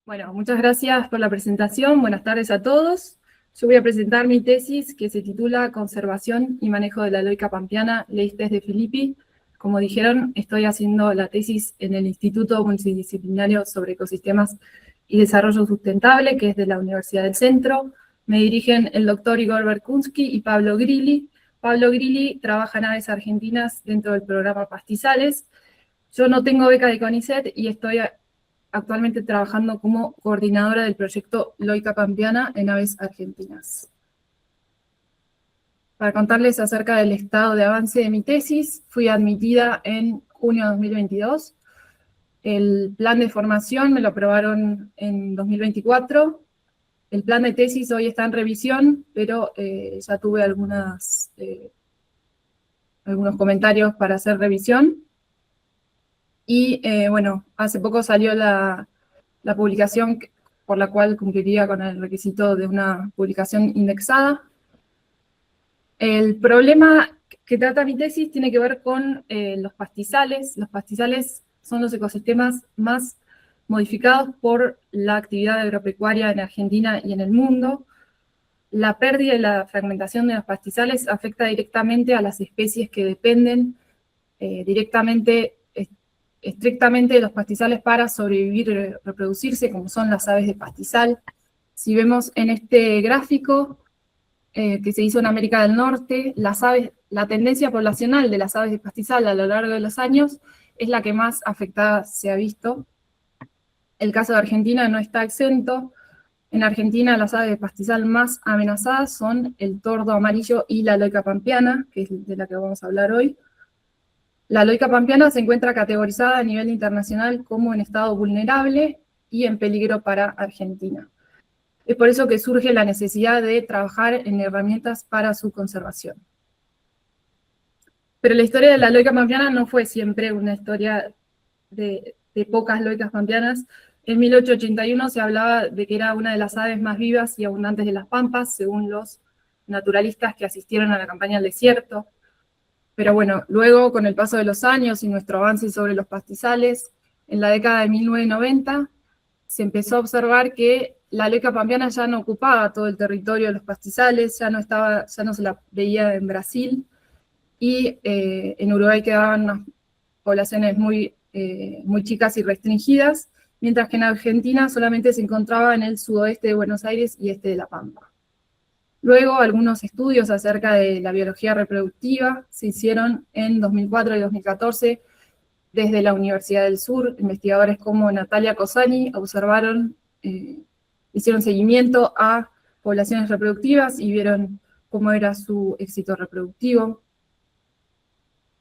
Bueno, muchas gracias por la presentación. Buenas tardes a todos. Yo voy a presentar mi tesis que se titula Conservación y manejo de la loica pampeana, Leistes de Filippi. Como dijeron, estoy haciendo la tesis en el Instituto Multidisciplinario sobre Ecosistemas y Desarrollo Sustentable, que es de la Universidad del Centro. Me dirigen el doctor Igor Berkunsky y Pablo Grilli. Pablo Grilli trabaja en aves argentinas dentro del programa Pastizales. Yo no tengo beca de CONICET y estoy actualmente trabajando como coordinadora del proyecto Loica Pampeana en aves argentinas. Para contarles acerca del estado de avance de mi tesis, fui admitida en junio de 2022. El plan de formación me lo aprobaron en 2024. El plan de tesis hoy está en revisión, pero ya tuve algunos comentarios para hacer revisión. Y bueno, hace poco salió la publicación por la cual cumpliría con el requisito de una publicación indexada. El problema que trata mi tesis tiene que ver con los pastizales. Los pastizales son los ecosistemas más modificados por la actividad agropecuaria en Argentina y en el mundo. La pérdida y la fragmentación de los pastizales afecta directamente a las especies que dependen estrictamente de los pastizales para sobrevivir y reproducirse, como son las aves de pastizal. Si vemos en este gráfico que se hizo en América del Norte, la tendencia poblacional de las aves de pastizal a lo largo de los años es la que más afectada se ha visto. El caso de Argentina no está exento. En Argentina las aves de pastizal más amenazadas son el tordo amarillo y la loica pampeana, que es de la que vamos a hablar hoy. La loica pampeana se encuentra categorizada a nivel internacional como en estado vulnerable y en peligro para Argentina. Es por eso que surge la necesidad de trabajar en herramientas para su conservación. Pero la historia de la loica pampeana no fue siempre una historia de pocas loicas pampeanas. En 1881 se hablaba de que era una de las aves más vivas y abundantes de las pampas, según los naturalistas que asistieron a la campaña al desierto. Pero bueno, luego, con el paso de los años y nuestro avance sobre los pastizales, en la década de 1990, se empezó a observar que la loica pampeana ya no ocupaba todo el territorio de los pastizales, ya no se la veía en Brasil, y en Uruguay quedaban unas poblaciones muy chicas y restringidas, mientras que en Argentina solamente se encontraba en el sudoeste de Buenos Aires y este de La Pampa. Luego, algunos estudios acerca de la biología reproductiva se hicieron en 2004 y 2014 desde la Universidad del Sur. Investigadores como Natalia Cosani hicieron seguimiento a poblaciones reproductivas y vieron cómo era su éxito reproductivo.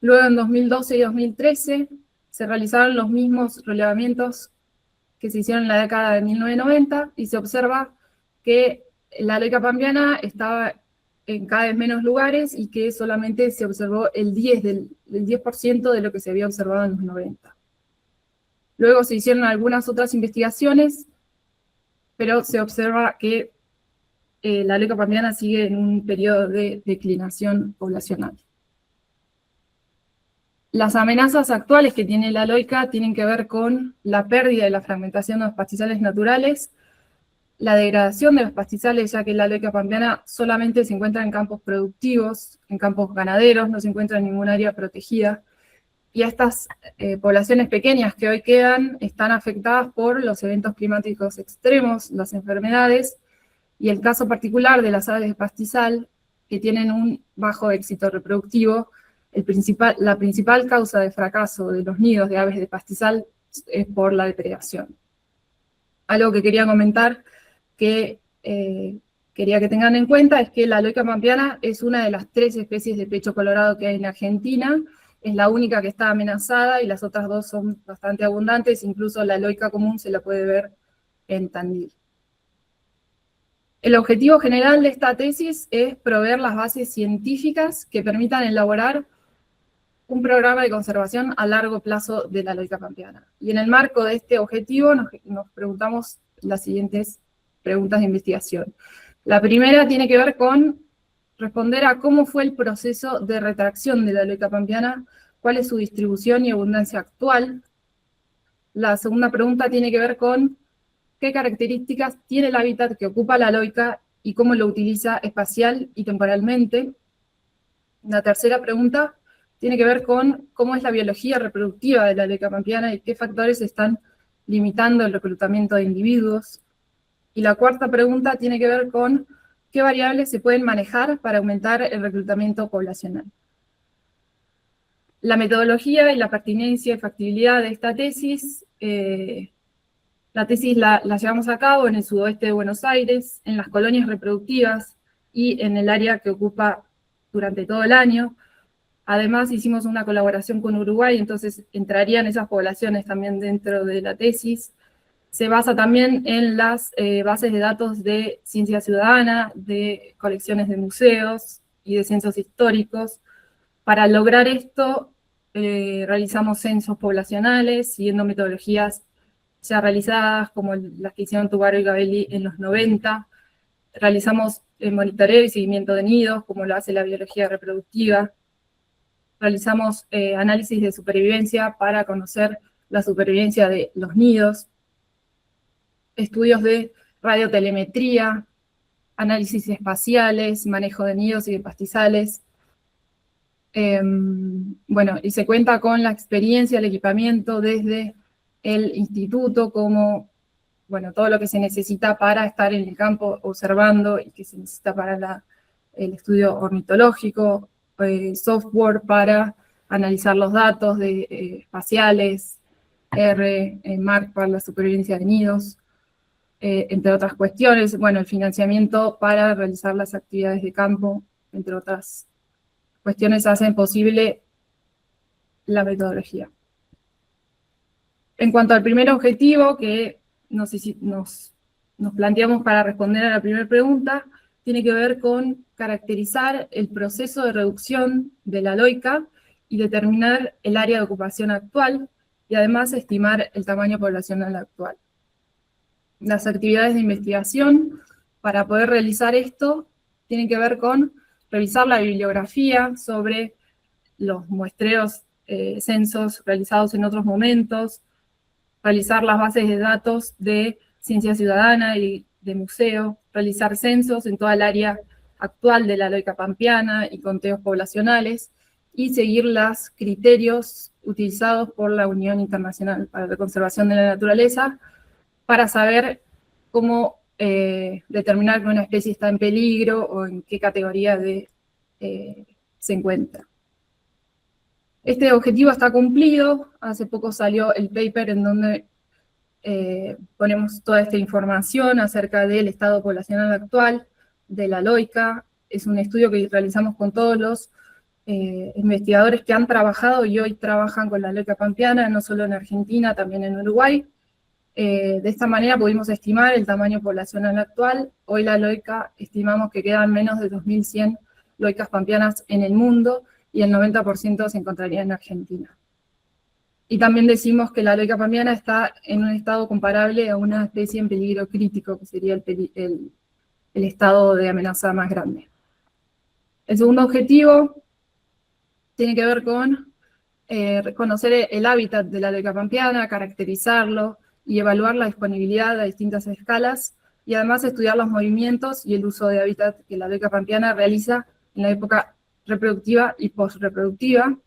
Luego, en 2012 y 2013, se realizaron los mismos relevamientos que se hicieron en la década de 1990 y se observa que la loica pampeana estaba en cada vez menos lugares y que solamente se observó el 10% de lo que se había observado en los 90. Luego se hicieron algunas otras investigaciones, pero se observa que la loica pampeana sigue en un periodo de declinación poblacional. Las amenazas actuales que tiene la loica tienen que ver con la pérdida y la fragmentación de los pastizales naturales, la degradación de los pastizales, ya que la loica pampeana solamente se encuentra en campos productivos, en campos ganaderos, no se encuentra en ningún área protegida. Y estas poblaciones pequeñas que hoy quedan están afectadas por los eventos climáticos extremos, las enfermedades, y el caso particular de las aves de pastizal, que tienen un bajo éxito reproductivo. La principal causa de fracaso de los nidos de aves de pastizal es por la depredación. Algo que quería comentar que quería que tengan en cuenta es que la loica pampeana es una de las 3 especies de pecho colorado que hay en Argentina, es la única que está amenazada y las otras 2 son bastante abundantes, incluso la loica común se la puede ver en Tandil. El objetivo general de esta tesis es proveer las bases científicas que permitan elaborar un programa de conservación a largo plazo de la loica pampeana. Y en el marco de este objetivo nos preguntamos las siguientes preguntas de investigación. La primera tiene que ver con responder a cómo fue el proceso de retracción de la loica pampeana, cuál es su distribución y abundancia actual. La segunda pregunta tiene que ver con qué características tiene el hábitat que ocupa la loica y cómo lo utiliza espacial y temporalmente. La tercera pregunta tiene que ver con cómo es la biología reproductiva de la loica pampeana y qué factores están limitando el reclutamiento de individuos. Y la cuarta pregunta tiene que ver con qué variables se pueden manejar para aumentar el reclutamiento poblacional. La metodología y la pertinencia y factibilidad de esta tesis, la tesis la llevamos a cabo en el sudoeste de Buenos Aires, en las colonias reproductivas y en el área que ocupa durante todo el año. Además hicimos una colaboración con Uruguay, entonces entrarían esas poblaciones también dentro de la tesis. Se basa también en las bases de datos de ciencia ciudadana, de colecciones de museos y de censos históricos. Para lograr esto, realizamos censos poblacionales, siguiendo metodologías ya realizadas, como las que hicieron Tubaro y Gabelli en los 90. Realizamos monitoreo y seguimiento de nidos, como lo hace la biología reproductiva. Realizamos análisis de supervivencia para conocer la supervivencia de los nidos. Estudios de radiotelemetría, análisis espaciales, manejo de nidos y de pastizales. Bueno, y se cuenta con la experiencia, el equipamiento desde el instituto, como, bueno, todo lo que se necesita para estar en el campo observando y que se necesita para el estudio ornitológico, software para analizar los datos espaciales, MARC para la supervivencia de nidos, entre otras cuestiones. Bueno, el financiamiento para realizar las actividades de campo, entre otras cuestiones, hacen posible la metodología. En cuanto al primer objetivo que nos planteamos para responder a la primera pregunta, tiene que ver con caracterizar el proceso de reducción de la loica y determinar el área de ocupación actual, y además estimar el tamaño poblacional actual. Las actividades de investigación para poder realizar esto tienen que ver con revisar la bibliografía sobre los muestreos, censos realizados en otros momentos, realizar las bases de datos de ciencia ciudadana y de museo, realizar censos en toda el área actual de la loica pampeana y conteos poblacionales, y seguir los criterios utilizados por la Unión Internacional para la Conservación de la Naturaleza para saber cómo determinar que una especie está en peligro o en qué categoría se encuentra. Este objetivo está cumplido. Hace poco salió el paper en donde ponemos toda esta información acerca del estado poblacional actual de la loica. Es un estudio que realizamos con todos los investigadores que han trabajado y hoy trabajan con la loica pampeana, no solo en Argentina, también en Uruguay. De esta manera pudimos estimar el tamaño poblacional actual. Hoy la loica estimamos que quedan menos de 2.100 loicas pampeanas en el mundo, y el 90% se encontraría en Argentina. Y también decimos que la loica pampeana está en un estado comparable a una especie en peligro crítico, que sería el estado de amenaza más grande. El segundo objetivo tiene que ver con conocer el hábitat de la loica pampeana, caracterizarlo y evaluar la disponibilidad a distintas escalas, y además estudiar los movimientos y el uso de hábitat que la loica pampeana realiza en la época reproductiva y postreproductiva.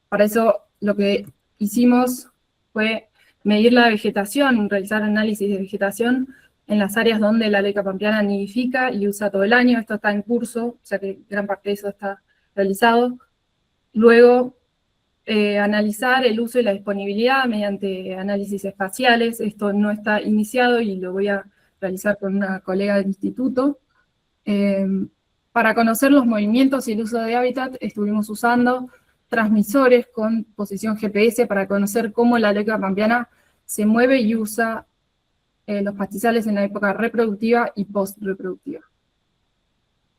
Para eso lo que hicimos fue medir la vegetación, realizar análisis de vegetación en las áreas donde la loica pampeana nidifica y usa todo el año. Esto está en curso, o sea que gran parte de eso está realizado. Luego, analizar el uso y la disponibilidad mediante análisis espaciales. Esto no está iniciado y lo voy a realizar con una colega del instituto. Para conocer los movimientos y el uso de hábitat, estuvimos usando transmisores con posición GPS para conocer cómo la loica pampeana se mueve y usa los pastizales en la época reproductiva y post-reproductiva.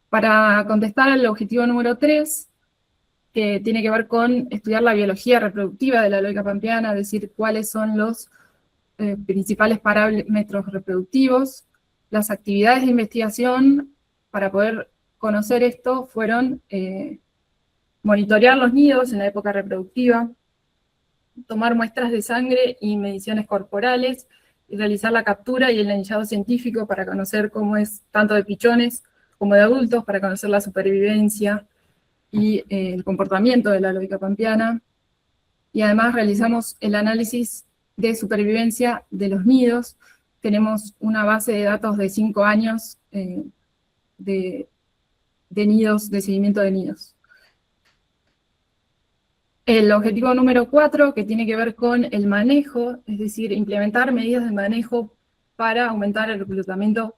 Para contestar al objetivo número 3, que tiene que ver con estudiar la biología reproductiva de la loica pampeana, es decir, cuáles son los principales parámetros reproductivos. Las actividades de investigación para poder conocer esto fueron monitorear los nidos en la época reproductiva, tomar muestras de sangre y mediciones corporales y realizar la captura y el anillado científico para conocer cómo es tanto de pichones como de adultos, para conocer la supervivencia y el comportamiento de la aloica pampeana. Y además realizamos el análisis de supervivencia de los nidos. Tenemos una base de datos de 5 años de nidos, de seguimiento de nidos. El objetivo número 4, que tiene que ver con el manejo, es decir, implementar medidas de manejo para aumentar el reclutamiento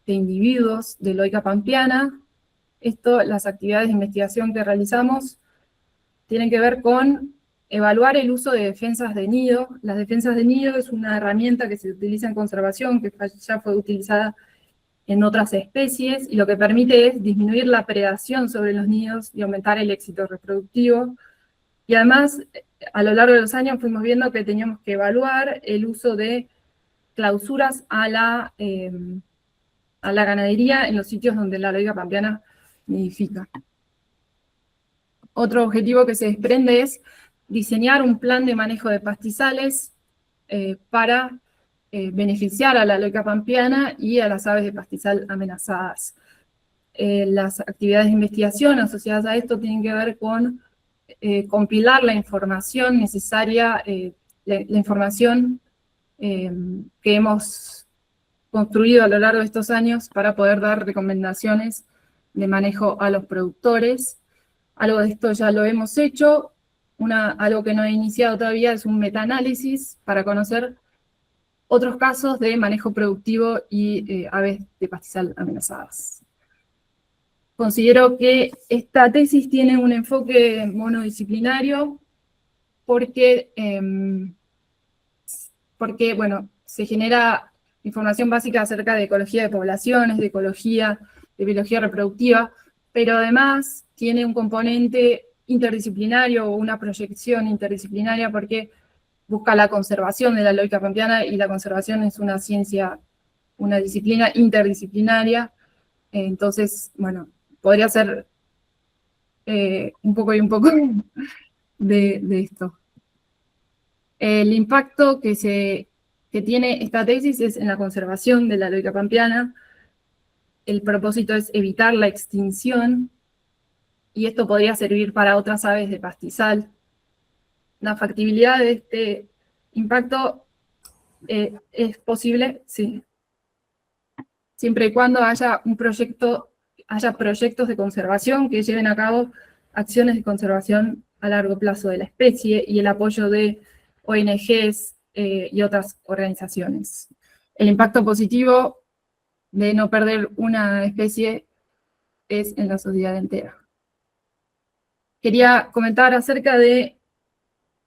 de individuos de aloica pampeana. Las actividades de investigación que realizamos tienen que ver con evaluar el uso de defensas de nido. Las defensas de nido es una herramienta que se utiliza en conservación, que ya fue utilizada en otras especies, y lo que permite es disminuir la predación sobre los nidos y aumentar el éxito reproductivo. Y además, a lo largo de los años fuimos viendo que teníamos que evaluar el uso de clausuras a la ganadería en los sitios donde la aloica pampeana nidifica. Otro objetivo que se desprende es diseñar un plan de manejo de pastizales para beneficiar a la aloica pampeana y a las aves de pastizal amenazadas. Las actividades de investigación asociadas a esto tienen que ver con compilar la información necesaria, la información que hemos construido a lo largo de estos años para poder dar recomendaciones de manejo a los productores. Algo de esto ya lo hemos hecho. Algo que no he iniciado todavía es un metaanálisis para conocer otros casos de manejo productivo y aves de pastizal amenazadas. Considero que esta tesis tiene un enfoque monodisciplinario porque bueno, se genera información básica acerca de ecología de poblaciones, de biología reproductiva, pero además tiene un componente interdisciplinario o una proyección interdisciplinaria porque busca la conservación de la aloica pampeana, y la conservación es una ciencia, una disciplina interdisciplinaria. Entonces, bueno, podría ser un poco y un poco de esto. El impacto que tiene esta tesis es en la conservación de la aloica pampeana. El propósito es evitar la extinción, y esto podría servir para otras aves de pastizal. La factibilidad de este impacto es posible, sí, siempre y cuando haya proyectos de conservación que lleven a cabo acciones de conservación a largo plazo de la especie y el apoyo de ONGs y otras organizaciones. El impacto positivo de no perder una especie es en la sociedad entera. Quería comentar acerca de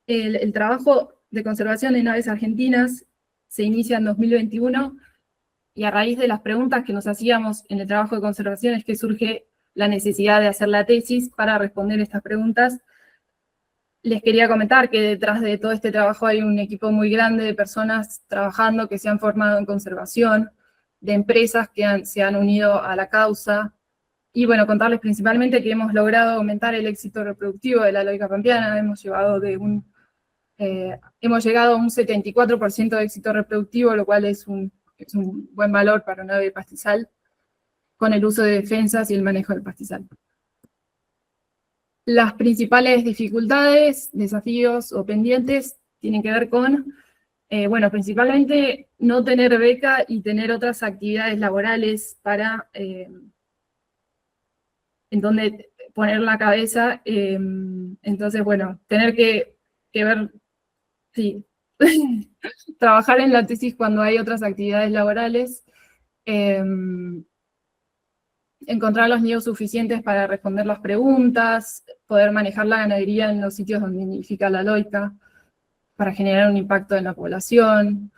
el trabajo de conservación en aves argentinas. Se inicia en 2021, y a raíz de las preguntas que nos hacíamos en el trabajo de conservación es que surge la necesidad de hacer la tesis para responder estas preguntas. Les quería comentar que detrás de todo este trabajo hay un equipo muy grande de personas trabajando que se han formado en conservación, de empresas que se han unido a la causa. Y bueno, contarles principalmente que hemos logrado aumentar el éxito reproductivo de la aloica pampeana. Hemos llegado a un 74% de éxito reproductivo, lo cual es un buen valor para un ave de pastizal, con el uso de defensas y el manejo del pastizal. Las principales dificultades, desafíos o pendientes tienen que ver con, bueno, principalmente no tener beca y tener otras actividades laborales para en donde poner la cabeza. Entonces, bueno, tener que ver, sí, trabajar en la tesis cuando hay otras actividades laborales, encontrar los nidos suficientes para responder las preguntas, poder manejar la ganadería en los sitios donde nidifica la aloica, para generar un impacto en la población,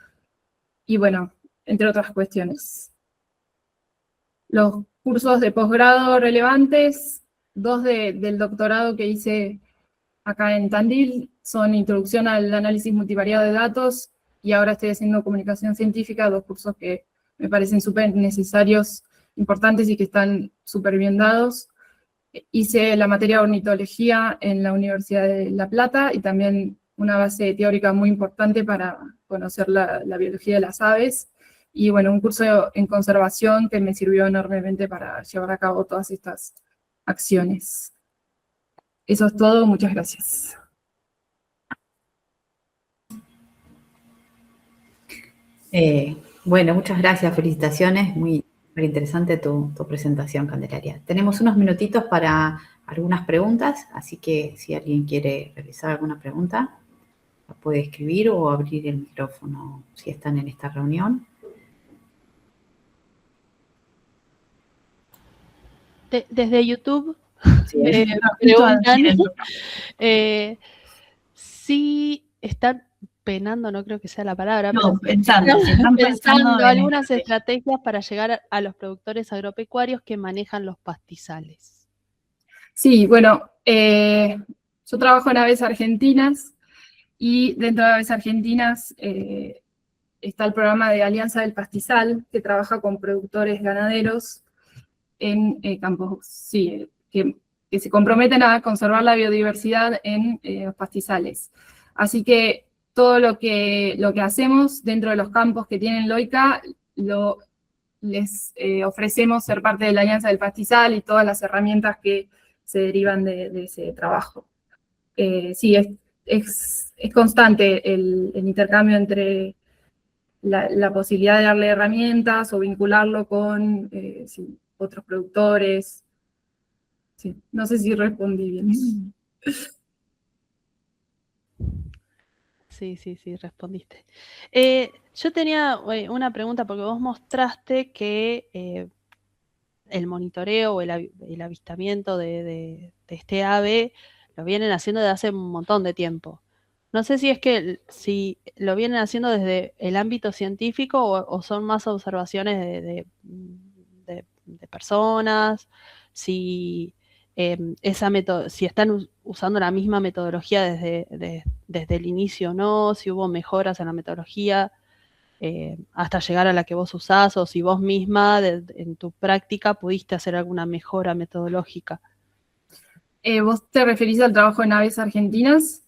y bueno, entre otras cuestiones. Los cursos de posgrado relevantes, 2 del doctorado que hice acá en Tandil, son Introducción al Análisis Multivariado de Datos, y ahora estoy haciendo Comunicación Científica, 2 cursos que me parecen súper necesarios, importantes y que están súper bien dados. Hice la materia de ornitología en la Universidad de La Plata, y también una base teórica muy importante para conocer la biología de las aves, y bueno, un curso en conservación que me sirvió enormemente para llevar a cabo todas estas acciones. Eso es todo, muchas gracias. Bueno, muchas gracias, felicitaciones, muy interesante tu presentación, Candelaria. Tenemos unos minutitos para algunas preguntas, así que si alguien quiere realizar alguna pregunta, la puede escribir o abrir el micrófono si están en esta reunión. Desde YouTube Sí, preguntan si están penando, no creo que sea la palabra, no, pero pensando, si están pensando algunas estrategias para llegar a los productores agropecuarios que manejan los pastizales. Sí, bueno, yo trabajo en Aves Argentinas, y dentro de Aves Argentinas está el programa de Alianza del Pastizal, que trabaja con productores ganaderos en campos, sí, que se comprometen a conservar la biodiversidad en los pastizales. Así que todo lo que hacemos dentro de los campos que tienen LOICA, les ofrecemos ser parte de la Alianza del Pastizal y todas las herramientas que se derivan de ese trabajo. Sí, es constante el intercambio entre la posibilidad de darle herramientas o vincularlo con sí, otros productores. Sí, no sé si respondí bien. Sí, respondiste. Yo tenía una pregunta, porque vos mostraste que el monitoreo o el avistamiento de este ave lo vienen haciendo desde hace un montón de tiempo. No sé si es que si lo vienen haciendo desde el ámbito científico o son más observaciones de personas, si si están usando la misma metodología desde el inicio o no, si hubo mejoras en la metodología hasta llegar a la que vos usás, o si vos misma en tu práctica pudiste hacer alguna mejora metodológica. ¿Vos te referís al trabajo en Aves Argentinas?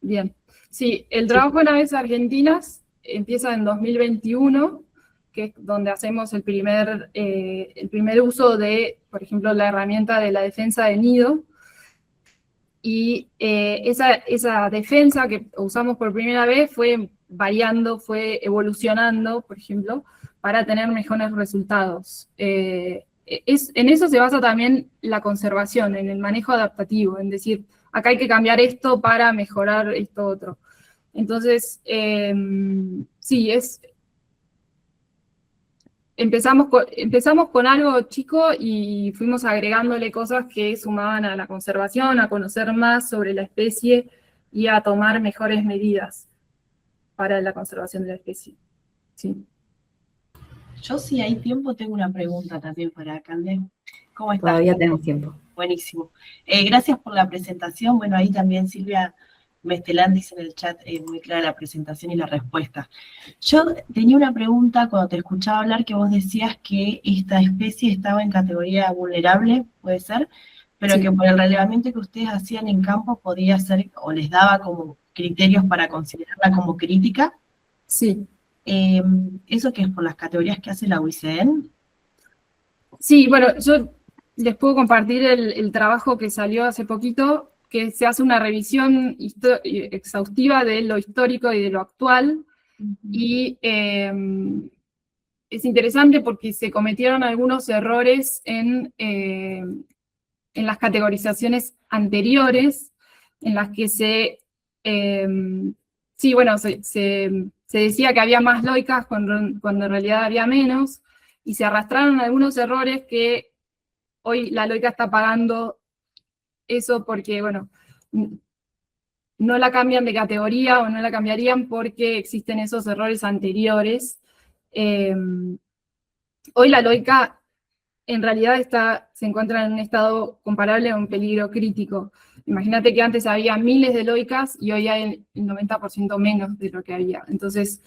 Bien. Sí, el trabajo en Aves Argentinas empieza en 2021, que es donde hacemos el primer uso de, por ejemplo, la herramienta de la defensa de nido. Y esa defensa que usamos por primera vez fue variando, fue evolucionando, por ejemplo, para tener mejores resultados. En eso se basa también la conservación, en el manejo adaptativo, en decir, acá hay que cambiar esto para mejorar esto otro. Entonces, sí, empezamos con algo chico y fuimos agregándole cosas que sumaban a la conservación, a conocer más sobre la especie y a tomar mejores medidas para la conservación de la especie. Sí. Yo, si hay tiempo, tengo una pregunta también para Cande. ¿Cómo estás? Todavía tenemos tiempo. Buenísimo. Gracias por la presentación. Bueno, ahí también Silvia Mestelán dice en el chat muy clara la presentación y la respuesta. Yo tenía una pregunta cuando te escuchaba hablar, que vos decías que esta especie estaba en categoría vulnerable, puede ser, pero Sí. que por el relevamiento que ustedes hacían en campo podía ser, o les daba como criterios para considerarla como crítica. Sí. ¿Eso que es por las categorías que hace la UICN? Sí, bueno, yo les puedo compartir el trabajo que salió hace poquito, que se hace una revisión exhaustiva de lo histórico y de lo actual, y es interesante porque se cometieron algunos errores en las categorizaciones anteriores, en las que sí, bueno, se decía que había más loicas cuando en realidad había menos, y se arrastraron algunos errores que hoy la loica está pagando eso porque, bueno, no la cambian de categoría o no la cambiarían porque existen esos errores anteriores. Hoy la loica en realidad se encuentra en un estado comparable a un peligro crítico. Imagínate que antes había miles de loicas y hoy hay el 90% menos de lo que había. Entonces,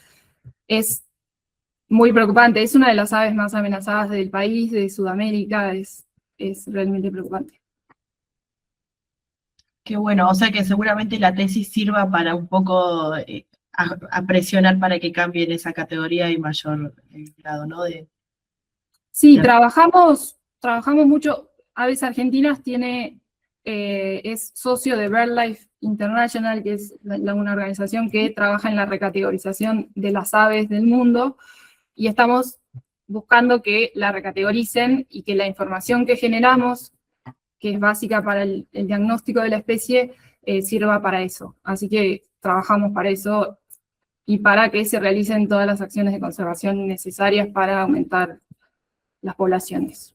es muy preocupante. Es una de las aves más amenazadas del país, de Sudamérica. Es realmente preocupante. Qué bueno, o sea que seguramente la tesis sirva para un poco a presionar para que cambien esa categoría y mayor grado, ¿no? Sí, Ya. trabajamos mucho. Aves Argentinas es socio de BirdLife International, que es una organización que trabaja en la recategorización de las aves del mundo, y estamos buscando que la recategoricen y que la información que generamos, que es básica para el diagnóstico de la especie, sirva para eso. Así que trabajamos para eso y para que se realicen todas las acciones de conservación necesarias para aumentar las poblaciones.